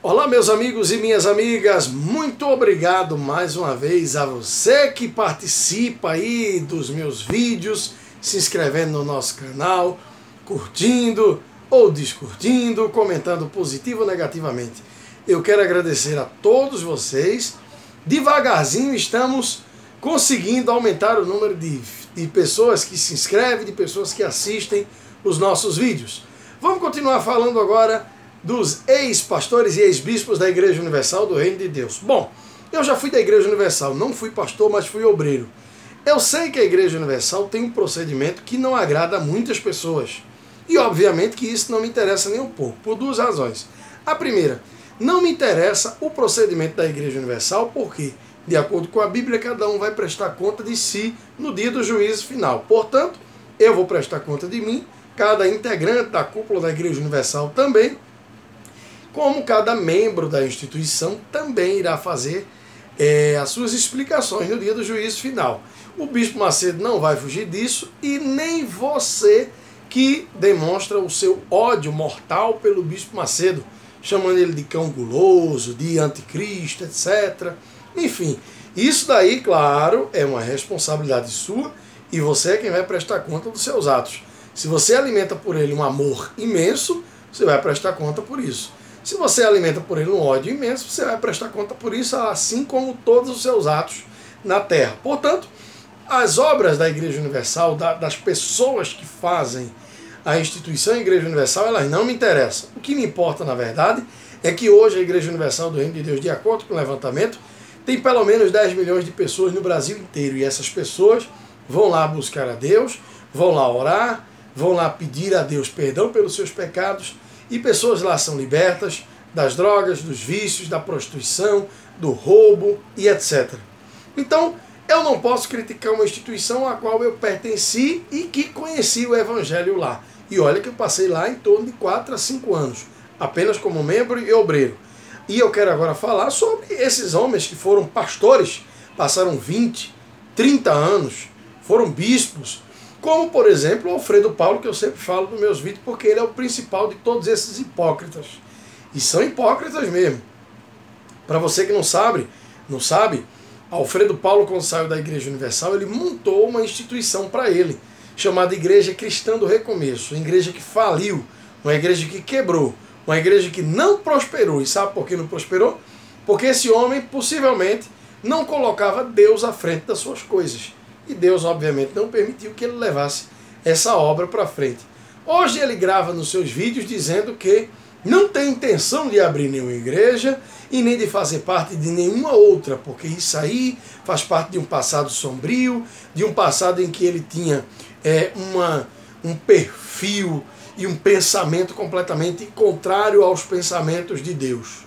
Olá, meus amigos e minhas amigas, muito obrigado mais uma vez a você que participa aí dos meus vídeos, se inscrevendo no nosso canal, curtindo ou descurtindo, comentando positivo ou negativamente. Eu quero agradecer a todos vocês. Devagarzinho estamos conseguindo aumentar o número de pessoas que se inscrevem, de pessoas que assistem os nossos vídeos. Vamos continuar falando agora dos ex-pastores e ex-bispos da Igreja Universal do Reino de Deus. Bom, eu já fui da Igreja Universal, não fui pastor, mas fui obreiro. Eu sei que a Igreja Universal tem um procedimento que não agrada a muitas pessoas. E obviamente que isso não me interessa nem um pouco, por duas razões. A primeira, não me interessa o procedimento da Igreja Universal, porque, de acordo com a Bíblia, cada um vai prestar conta de si no dia do juízo final. Portanto, eu vou prestar conta de mim, cada integrante da cúpula da Igreja Universal também, como cada membro da instituição também irá fazer as suas explicações no dia do juízo final. O Bispo Macedo não vai fugir disso e nem você que demonstra o seu ódio mortal pelo Bispo Macedo, chamando ele de cão guloso, de anticristo, etc. Enfim, isso daí, claro, é uma responsabilidade sua e você é quem vai prestar conta dos seus atos. Se você alimenta por ele um amor imenso, você vai prestar conta por isso. Se você alimenta por ele um ódio imenso, você vai prestar conta por isso, assim como todos os seus atos na terra. Portanto, as obras da Igreja Universal, das pessoas que fazem a instituição Igreja Universal, elas não me interessam. O que me importa, na verdade, é que hoje a Igreja Universal do Reino de Deus, de acordo com o levantamento, tem pelo menos 10 milhões de pessoas no Brasil inteiro. E essas pessoas vão lá buscar a Deus, vão lá orar, vão lá pedir a Deus perdão pelos seus pecados, e pessoas lá são libertas das drogas, dos vícios, da prostituição, do roubo e etc. Então, eu não posso criticar uma instituição a qual eu pertenci e que conheci o Evangelho lá. E olha que eu passei lá em torno de 4 a 5 anos, apenas como membro e obreiro. E eu quero agora falar sobre esses homens que foram pastores, passaram 20, 30 anos, foram bispos, como, por exemplo, o Alfredo Paulo, que eu sempre falo nos meus vídeos, porque ele é o principal de todos esses hipócritas. E são hipócritas mesmo. Para você que não sabe, Alfredo Paulo, quando saiu da Igreja Universal, ele montou uma instituição para ele, chamada Igreja Cristã do Recomeço, uma igreja que faliu, uma igreja que quebrou, uma igreja que não prosperou. E sabe por que não prosperou? Porque esse homem, possivelmente, não colocava Deus à frente das suas coisas. E Deus, obviamente, não permitiu que ele levasse essa obra para frente. Hoje ele grava nos seus vídeos dizendo que não tem intenção de abrir nenhuma igreja e nem de fazer parte de nenhuma outra, porque isso aí faz parte de um passado sombrio, de um passado em que ele tinha um perfil e um pensamento completamente contrário aos pensamentos de Deus.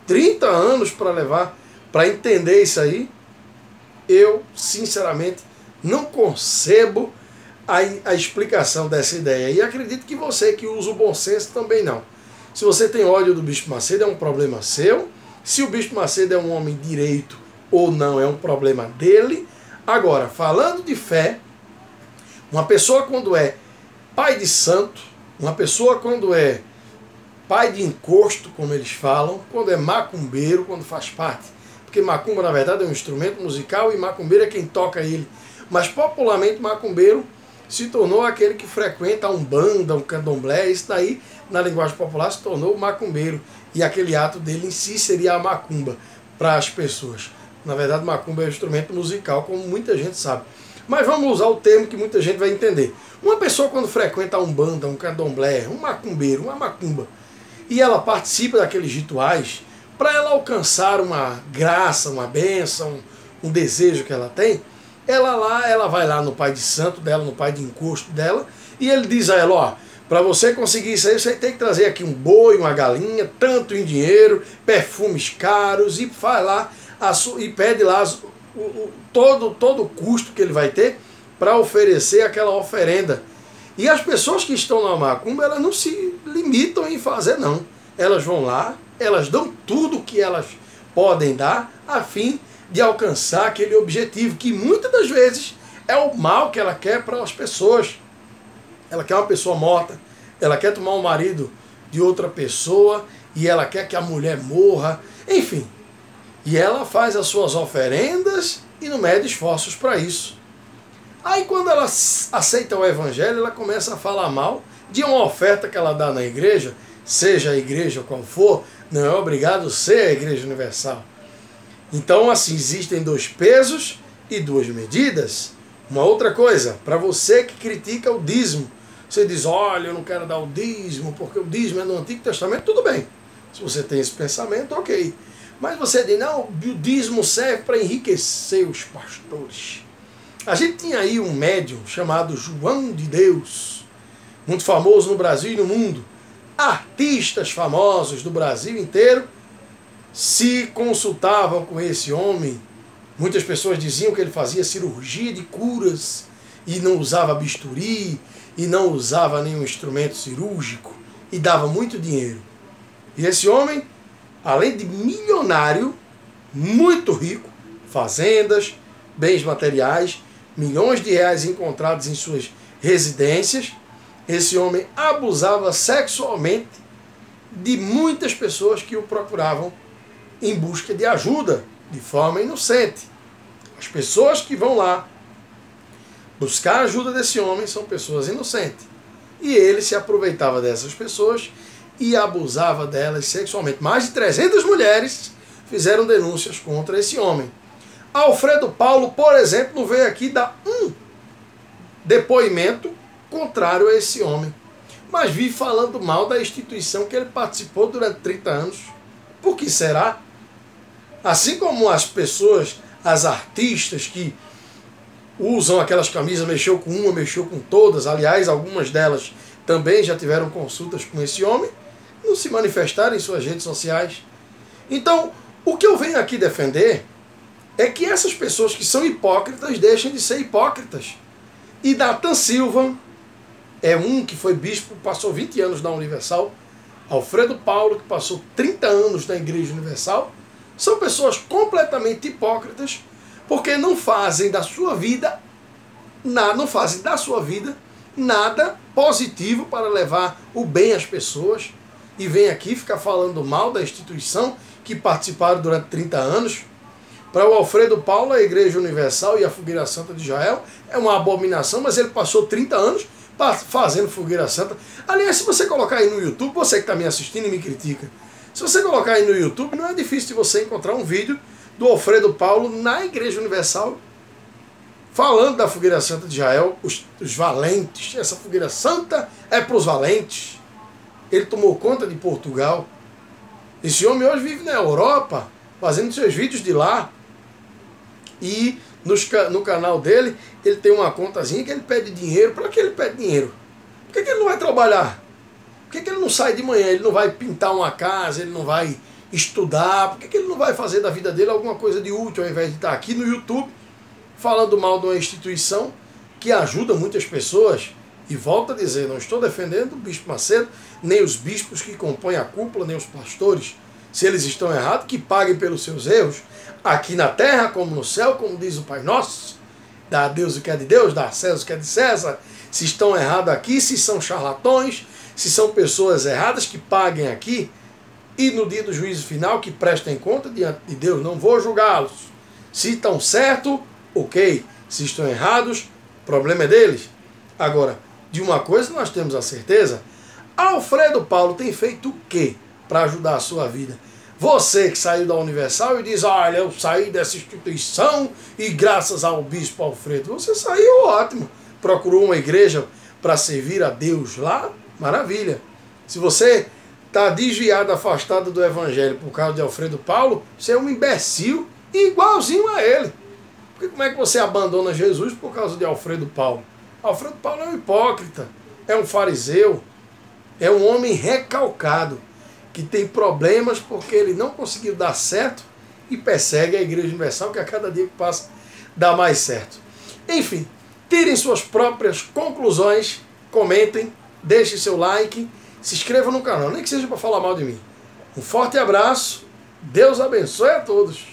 30 anos para levar para entender isso aí. Eu, sinceramente, não concebo a explicação dessa ideia. E acredito que você que usa o bom senso também não. Se você tem ódio do Bispo Macedo, é um problema seu. Se o Bispo Macedo é um homem direito ou não, é um problema dele. Agora, falando de fé, uma pessoa quando é pai de santo, uma pessoa quando é pai de encosto, como eles falam, quando é macumbeiro, quando faz parte, porque macumba, na verdade, é um instrumento musical e macumbeiro é quem toca ele. Mas, popularmente, macumbeiro se tornou aquele que frequenta a umbanda, um candomblé. Isso daí, na linguagem popular, se tornou o macumbeiro. E aquele ato dele em si seria a macumba para as pessoas. Na verdade, macumba é um instrumento musical, como muita gente sabe. Mas vamos usar o termo que muita gente vai entender. Uma pessoa, quando frequenta a umbanda, um candomblé, um macumbeiro, uma macumba, e ela participa daqueles rituais, para ela alcançar uma graça, uma bênção, um desejo que ela tem, ela vai lá no pai de santo dela, no pai de encosto dela, e ele diz a ela, ó, para você conseguir isso aí, você tem que trazer aqui um boi, uma galinha, tanto em dinheiro, perfumes caros, e vai lá e pede lá todo o custo que ele vai ter para oferecer aquela oferenda. E as pessoas que estão na macumba, elas não se limitam em fazer, não. Elas vão lá, elas dão tudo o que elas podem dar a fim de alcançar aquele objetivo, que muitas das vezes é o mal que ela quer para as pessoas. Ela quer uma pessoa morta, ela quer tomar o marido de outra pessoa, e ela quer que a mulher morra, enfim. E ela faz as suas oferendas e não mede esforços para isso. Aí quando ela aceita o evangelho, ela começa a falar mal de uma oferta que ela dá na igreja, seja a igreja qual for, não é obrigado a ser a Igreja Universal. Então, assim, existem 2 pesos e 2 medidas. Uma outra coisa, para você que critica o dízimo, você diz, olha, eu não quero dar o dízimo, porque o dízimo é no Antigo Testamento, tudo bem. Se você tem esse pensamento, ok. Mas você diz, não, o dízimo serve para enriquecer os pastores. A gente tinha aí um médium chamado João de Deus, muito famoso no Brasil e no mundo. Artistas famosos do Brasil inteiro se consultavam com esse homem. Muitas pessoas diziam que ele fazia cirurgia de curas e não usava bisturi e não usava nenhum instrumento cirúrgico e dava muito dinheiro. E esse homem, além de milionário, muito rico, fazendas, bens materiais, milhões de reais encontrados em suas residências, esse homem abusava sexualmente de muitas pessoas que o procuravam em busca de ajuda, de forma inocente. As pessoas que vão lá buscar a ajuda desse homem são pessoas inocentes. E ele se aproveitava dessas pessoas e abusava delas sexualmente. Mais de 300 mulheres fizeram denúncias contra esse homem. Alfredo Paulo, por exemplo, não veio aqui dar um depoimento contrário a esse homem, mas vive falando mal da instituição que ele participou durante 30 anos. Por que será? Assim como as pessoas, as artistas que usam aquelas camisas, mexeu com uma, mexeu com todas, aliás, algumas delas também já tiveram consultas com esse homem, não se manifestaram em suas redes sociais. Então, o que eu venho aqui defender é que essas pessoas que são hipócritas deixem de ser hipócritas. E Natan Silva é um que foi bispo, passou 20 anos na Universal. Alfredo Paulo, que passou 30 anos na Igreja Universal. São pessoas completamente hipócritas, porque não fazem da sua vida nada positivo para levar o bem às pessoas. E vem aqui ficar falando mal da instituição que participaram durante 30 anos. Para o Alfredo Paulo, a Igreja Universal e a Fogueira Santa de Israel é uma abominação, mas ele passou 30 anos fazendo Fogueira Santa. Aliás, se você colocar aí no YouTube, você que está me assistindo e me critica, se você colocar aí no YouTube, não é difícil de você encontrar um vídeo do Alfredo Paulo na Igreja Universal falando da Fogueira Santa de Israel, os valentes. Essa Fogueira Santa é para os valentes. Ele tomou conta de Portugal. Esse homem hoje vive na Europa, fazendo seus vídeos de lá. E no canal dele, ele tem uma contazinha que ele pede dinheiro. Para que ele pede dinheiro? Por que ele não vai trabalhar? Por que ele não sai de manhã? Ele não vai pintar uma casa, ele não vai estudar? Por que ele não vai fazer da vida dele alguma coisa de útil, ao invés de estar aqui no YouTube falando mal de uma instituição que ajuda muitas pessoas? E volto a dizer, não estou defendendo o Bispo Macedo, nem os bispos que compõem a cúpula, nem os pastores. Se eles estão errados, que paguem pelos seus erros, aqui na terra como no céu, como diz o Pai Nosso. Dá a Deus o que é de Deus, dá a César o que é de César. Se estão errados aqui, se são charlatões, se são pessoas erradas, que paguem aqui. E no dia do juízo final, que prestem conta diante de Deus, não vou julgá-los. Se estão certos, ok. Se estão errados, o problema é deles. Agora, de uma coisa nós temos a certeza, Alfredo Paulo tem feito o quê para ajudar a sua vida? Você que saiu da Universal e diz, olha, eu saí dessa instituição e graças ao Bispo Alfredo, você saiu, ótimo. Procurou uma igreja para servir a Deus lá, maravilha. Se você está desviado, afastado do Evangelho por causa de Alfredo Paulo, você é um imbecil igualzinho a ele. Porque como é que você abandona Jesus por causa de Alfredo Paulo? Alfredo Paulo é um hipócrita, é um fariseu, é um homem recalcado, que tem problemas porque ele não conseguiu dar certo e persegue a Igreja Universal, que a cada dia que passa dá mais certo. Enfim, tirem suas próprias conclusões, comentem, deixem seu like, se inscrevam no canal, nem que seja para falar mal de mim. Um forte abraço, Deus abençoe a todos.